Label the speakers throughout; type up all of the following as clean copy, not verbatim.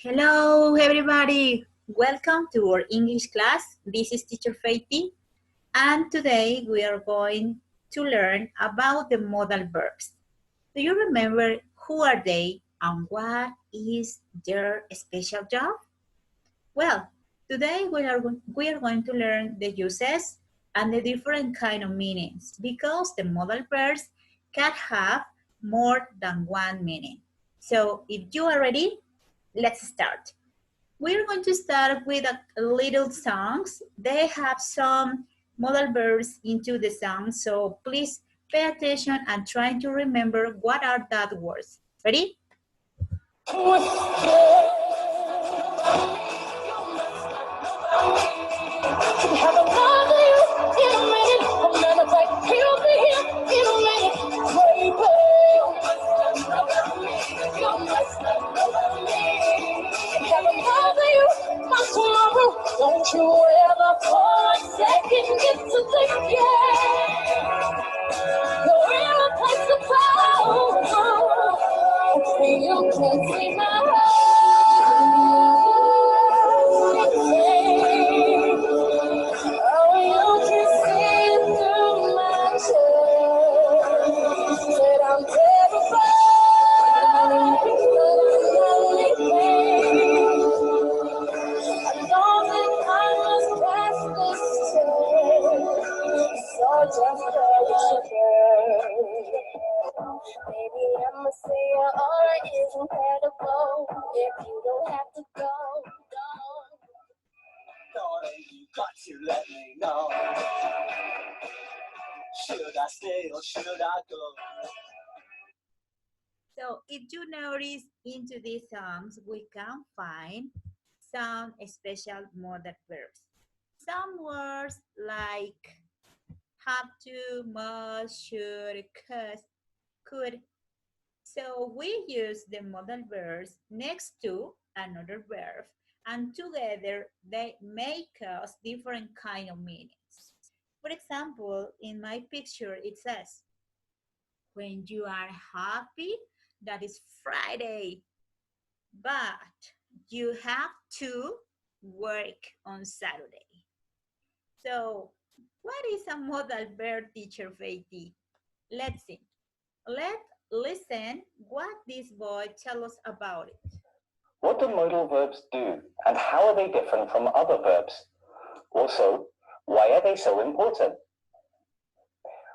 Speaker 1: Hello, everybody. Welcome to our English class. This is teacher Faithy, and today we are going to learn about the modal verbs. Do you remember who are they and what is their special job? Well, today we are going to learn the uses and the different kind of meanings because the modal verbs can have more than one meaning. So if you are ready, let's start. We're going to start with a little songs. They have some modal verbs into the song, so please pay attention and try to remember what are that words. Ready?
Speaker 2: Don't you ever for a second get to think, you're irreplaceable. You can see my oh, you can see through my chest. Said I'm terrified of the only thing. I know that I must pass this test, so just carry sugar. Maybe I'ma say your art is incredible. If you don't have to go, darling, you got to let me know. Should I stay or should I go?
Speaker 1: So if you notice into these songs, we can find some special modal verbs. Some words like have to, must, should, could. So we use the modal verbs next to another verb, and together they make us different kind of meanings. For example, in my picture it says, when you are happy, that is Friday, but you have to work on Saturday. So what is a modal verb, teacher Faithy? Let's see. Let's listen what this boy tells us about it.
Speaker 2: What do modal verbs do, and how are they different from other verbs? Also, why are they so important?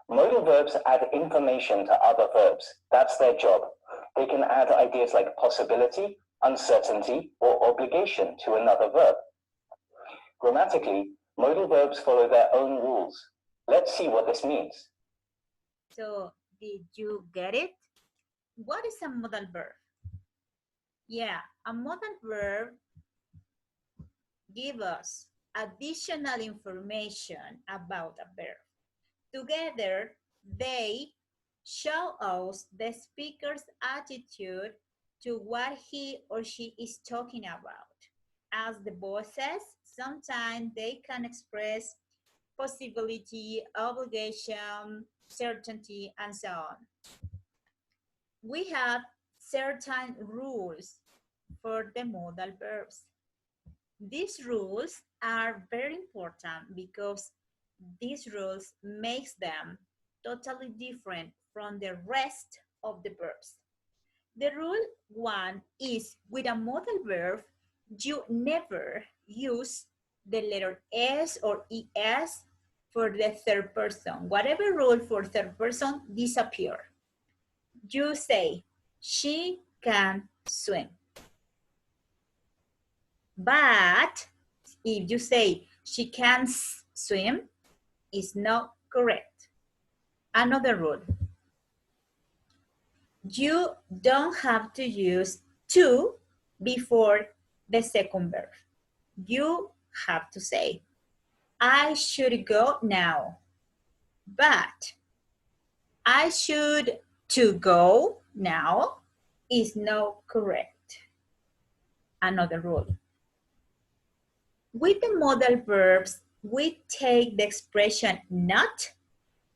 Speaker 2: Modal verbs add information to other verbs. That's their job. They can add ideas like possibility, uncertainty, or obligation to another verb. Grammatically, modal verbs follow their own rules. Let's see what this means.
Speaker 1: So, did you get it? What is a modal verb? Yeah, a modal verb gives us additional information about a verb. Together, they show us the speaker's attitude to what he or she is talking about. As the boy says, sometimes they can express possibility, obligation, certainty, and so on. We have certain rules for the modal verbs. These rules are very important because these rules makes them totally different from the rest of the verbs. The rule one is with a modal verb, you never use the letter S or ES for the third person. Whatever rule for third person disappear. You say, she can swim. But if you say, she can't swim, it's not correct. Another rule. You don't have to use to before the second verb. You have to say, I should go now, but I should to go now is not correct. Another rule. With the modal verbs, we take the expression not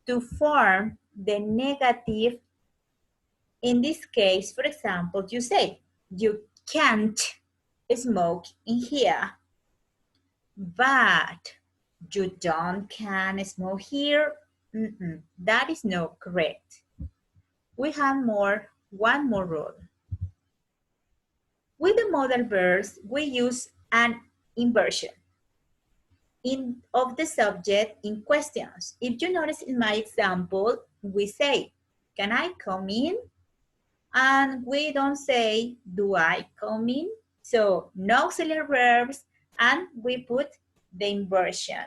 Speaker 1: to form the negative. In this case, for example, you say, you can't smoke in here, but you don't can smoke here. That is not correct. We have one more rule. With the modal verbs, we use an inversion of the subject in questions. If you notice in my example, we say, can I come in? And we don't say, do I come in? So no auxiliary verbs, and we put the inversion,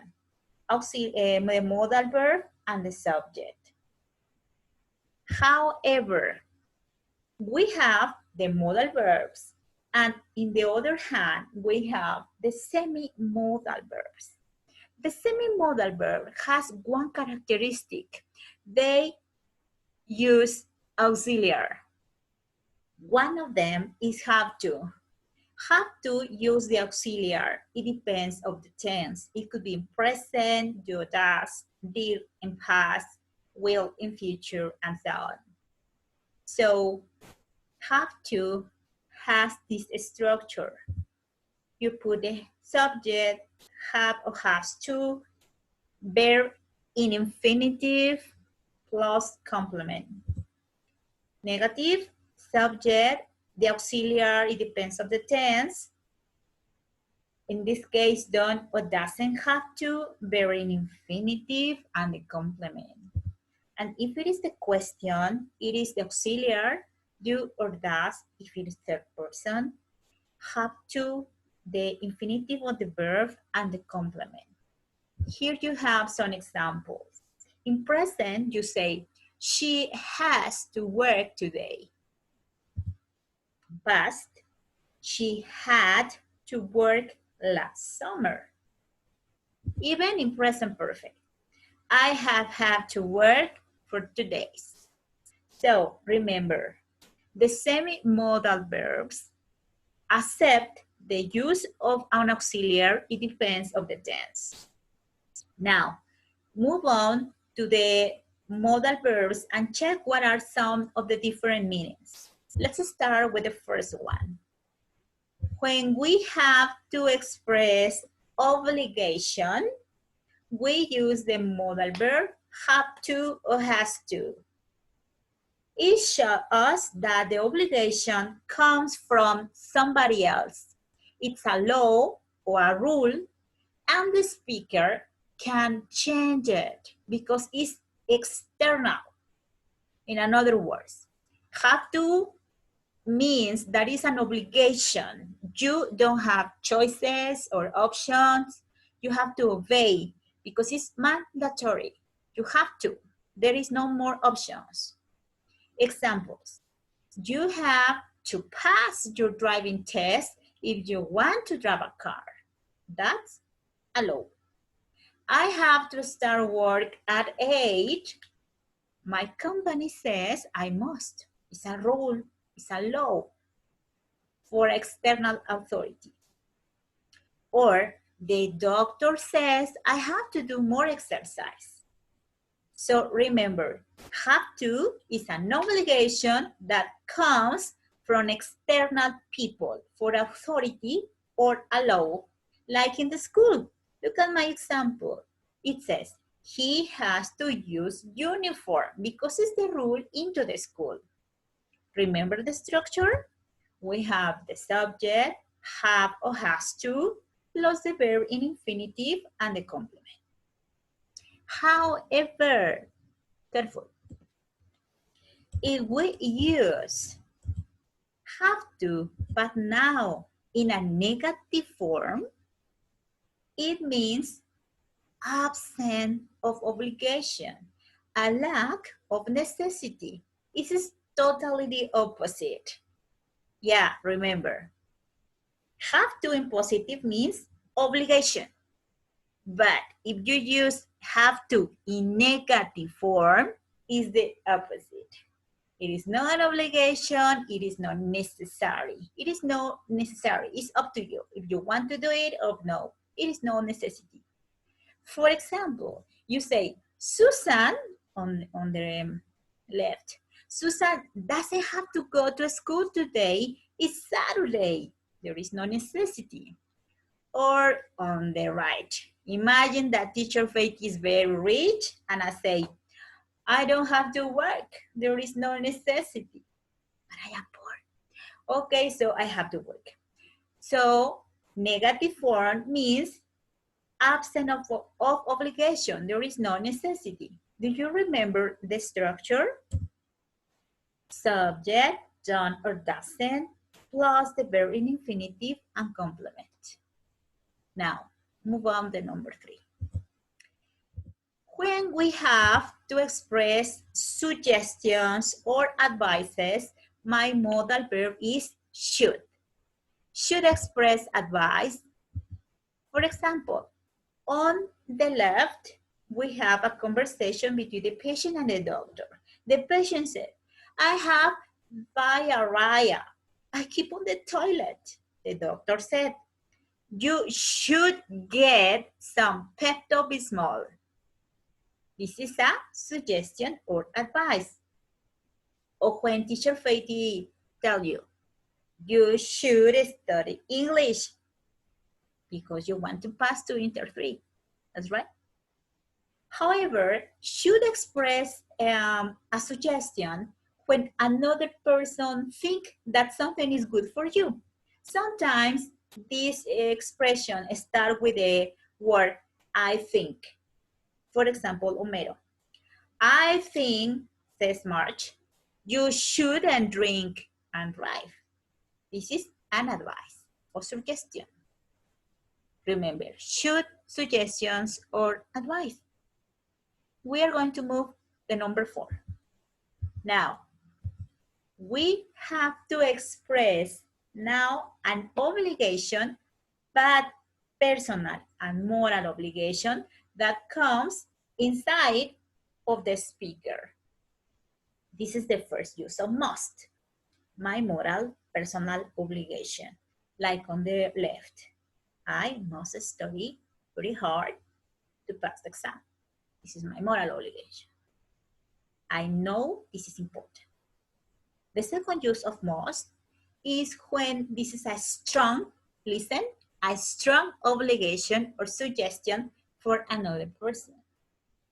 Speaker 1: the modal verb and the subject. However, we have the modal verbs, and in the other hand, we have the semi-modal verbs. The semi-modal verb has one characteristic. They use auxiliary. One of them is have to. Have to use the auxiliary. It depends of the tense. It could be in present, do, does, did in past, will in future, and so on. So have to has this structure. You put the subject, have or has to, verb in infinitive plus complement. Negative, subject, the auxiliary, it depends on the tense. In this case, don't or doesn't have to, verb in infinitive, and the complement. And if it is the question, it is the auxiliary, do or does, if it is third person, have to, the infinitive of the verb, and the complement. Here you have some examples. In present, you say, she has to work today. Past, she had to work last summer. Even in present perfect, I have had to work for 2 days. So remember, the semi-modal verbs accept the use of an auxiliary. It depends on the tense. Now, move on to the modal verbs and check what are some of the different meanings. Let's start with the first one. When we have to express obligation, we use the modal verb have to or has to. It shows us that the obligation comes from somebody else. It's a law or a rule, and the speaker can change it because it's external. In other words, have to means that is an obligation. You don't have choices or options. You have to obey because it's mandatory. You have to. There is no more options. Examples. You have to pass your driving test if you want to drive a car. That's a law. I have to start work at 8. My company says I must. It's a rule, it's a law for external authority. Or the doctor says I have to do more exercise. So remember, have to is an obligation that comes from external people for authority or a law, like in the school. Look at my example. It says, he has to use uniform because it's the rule into the school. Remember the structure? We have the subject, have or has to, plus the verb in infinitive and the complement. However, careful, if we use have to, but now in a negative form, it means absence of obligation, a lack of necessity. It is totally the opposite. Yeah, remember, have to in positive means obligation. But if you use have to in negative form, is the opposite. It is not an obligation, it is not necessary. It is not necessary, it's up to you. If you want to do it or no, it is no necessity. For example, you say, Susan, on the left, Susan doesn't have to go to school today, it's Saturday. There is no necessity. Or on the right, imagine that teacher Faith is very rich and I say, I don't have to work. There is no necessity. But I am poor. Okay, so I have to work. So negative form means absent of obligation. There is no necessity. Do you remember the structure? Subject, done or doesn't, plus the verb in infinitive and complement. Now, move on to number 3. When we have to express suggestions or advices, my modal verb is should. Should express advice. For example, on the left, we have a conversation between the patient and the doctor. The patient said, I have diarrhea. I keep on the toilet. The doctor said, you should get some Pepto-Bismol. This is a suggestion or advice. Or when teacher Faithy tell you, you should study English because you want to pass to Inter 3. That's right. However, should express a suggestion when another person think that something is good for you. Sometimes this expression start with the word I think. For example, Homero. I think, says March, you shouldn't drink and drive. This is an advice or suggestion. Remember, should, suggestions, or advice. We are going to move to number 4. Now, we have to express now an obligation, but personal and moral obligation that comes inside of the speaker. This is the first use of must. My moral personal obligation. Like on the left, I must study very hard to pass the exam. This is my moral obligation. I know this is important. The second use of must is when this is a strong, listen, a strong obligation or suggestion for another person.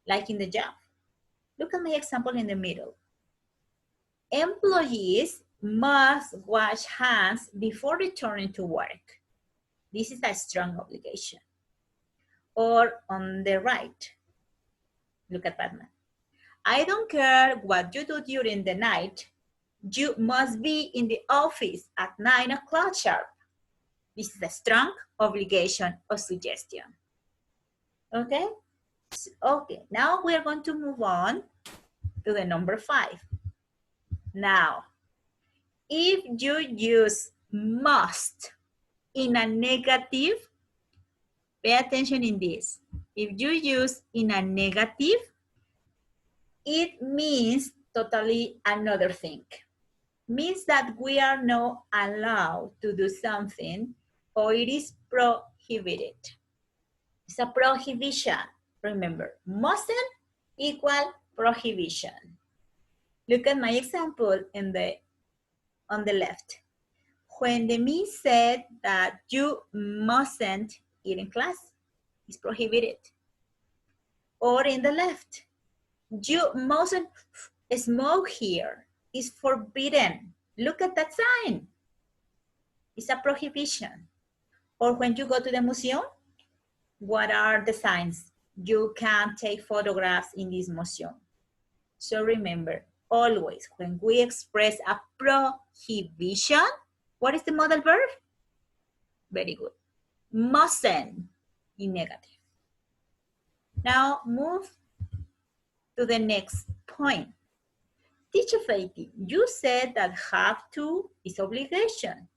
Speaker 1: Like in the job. Look at my example in the middle. Employees must wash hands before returning to work. This is a strong obligation. Or on the right, look at Batman. I don't care what you do during the night. You must be in the office at 9 o'clock sharp. This is a strong obligation or suggestion. Okay? Okay, now we're going to move on to the number 5. Now, if you use must in a negative, pay attention in this. If you use in a negative, it means totally another thing. Means that we are not allowed to do something or it is prohibited. It's a prohibition. Remember, mustn't equal prohibition. Look at my example on the left. When the miss said that you mustn't eat in class, it's prohibited. Or in the left, you mustn't smoke here, it's forbidden. Look at that sign. It's a prohibition. Or when you go to the museum, what are the signs? You can't take photographs in this museum. So remember, always when we express a prohibition, what is the modal verb? Very good. Mustn't in negative. Now move to the next point. Teacher Faithy, you said that have to is obligation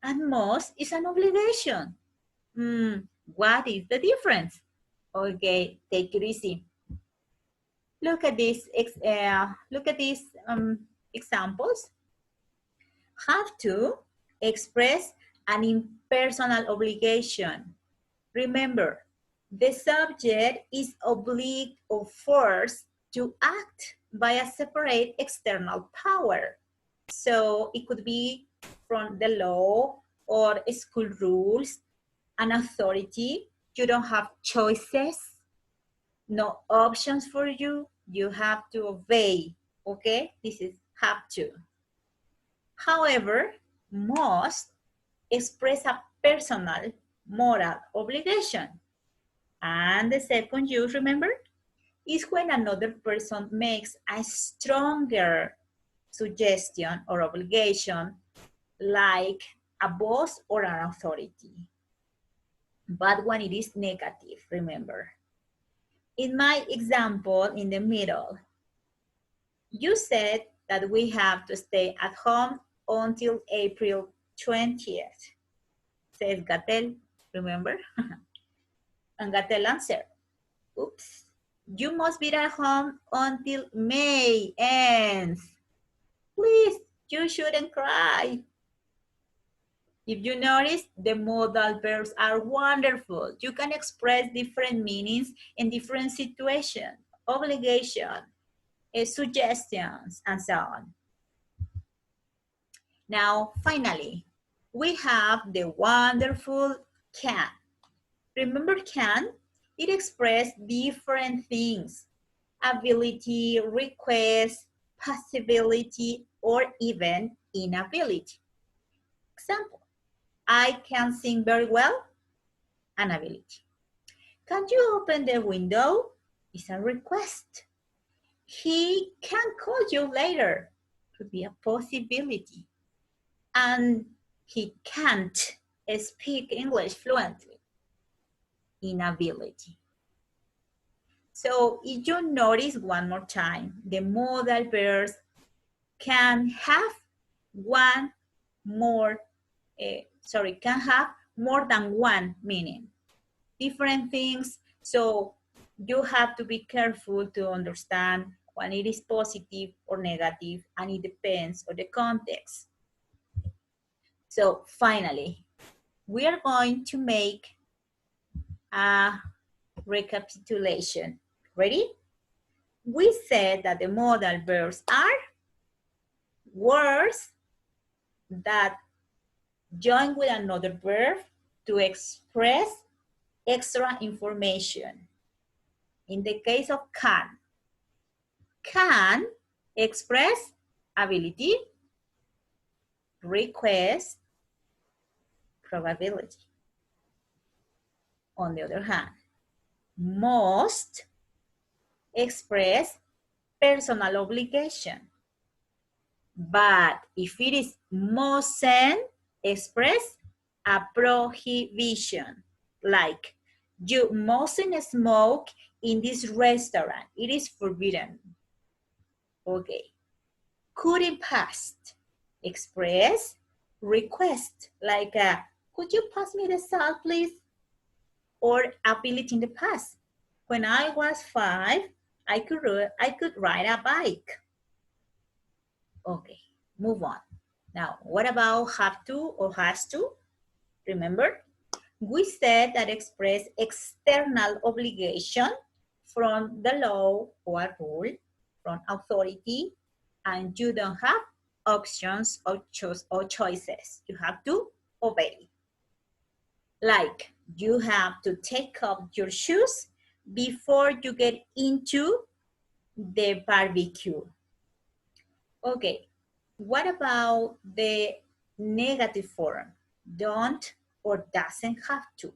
Speaker 1: and must is an obligation. What is the difference? Okay, take it easy. Look at these examples. Have to express an impersonal obligation. Remember, the subject is obliged or forced to act by a separate external power. So it could be from the law or school rules, an authority. You don't have choices, no options for you. You have to obey, okay? This is have to. However, must express a personal moral obligation. And the second use, remember, is when another person makes a stronger suggestion or obligation, like a boss or an authority. But when it is negative, remember. In my example, in the middle, you said that we have to stay at home until April 20th, says Gatel, remember? And Gatel answered, oops, you must be at home until May ends. Please, you shouldn't cry. If you notice, the modal verbs are wonderful. You can express different meanings in different situations, obligation, suggestions, and so on. Now, finally, we have the wonderful can. Remember can? It expresses different things: ability, request, possibility, or even inability. Example, I can sing very well, an ability. Can you open the window? It's a request. He can call you later, could be a possibility. And he can't speak English fluently, inability. So if you notice one more time, the modal verbs can have one more, can have more than one meaning, different things. So you have to be careful to understand when it is positive or negative, and it depends on the context. So finally, we are going to make a recapitulation. Ready? We said that the modal verbs are words that join with another verb to express extra information. In the case of can express ability, request, probability. On the other hand, must express personal obligation. But if it is mustn't, express a prohibition, like you mustn't smoke in this restaurant. It is forbidden. Okay. Couldn't past, express request, like could you pass me the salt, please? Or ability in the past. When I was 5, I could ride a bike. Okay, move on. Now, what about have to or has to? Remember, we said that express external obligation from the law or a rule, from authority, and you don't have options or choices. You have to obey. Like, you have to take off your shoes before you get into the barbecue. Okay, what about the negative form? Don't or doesn't have to.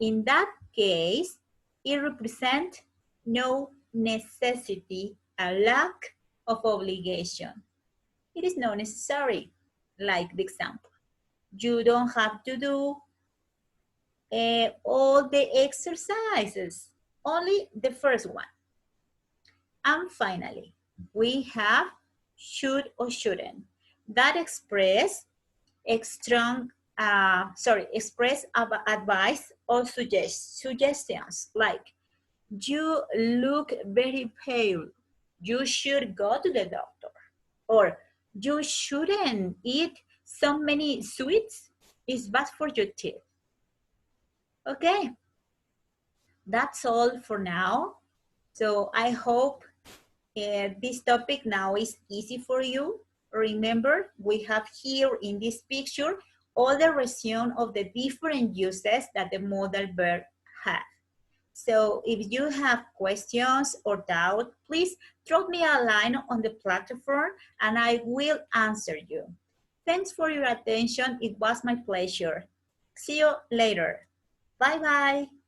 Speaker 1: In that case, it represents no necessity, a lack of obligation. It is not necessary, like the example. You don't have to do all the exercises, only the first one. And finally, we have should or shouldn't. That express express advice or suggestions, like you look very pale, you should go to the doctor, or you shouldn't eat so many sweets, it's bad for your teeth. Okay, that's all for now. So I hope this topic now is easy for you. Remember, we have here in this picture all the resume of the different uses that the modal verb has. So if you have questions or doubt, please drop me a line on the platform and I will answer you. Thanks for your attention. It was my pleasure. See you later. Bye-bye.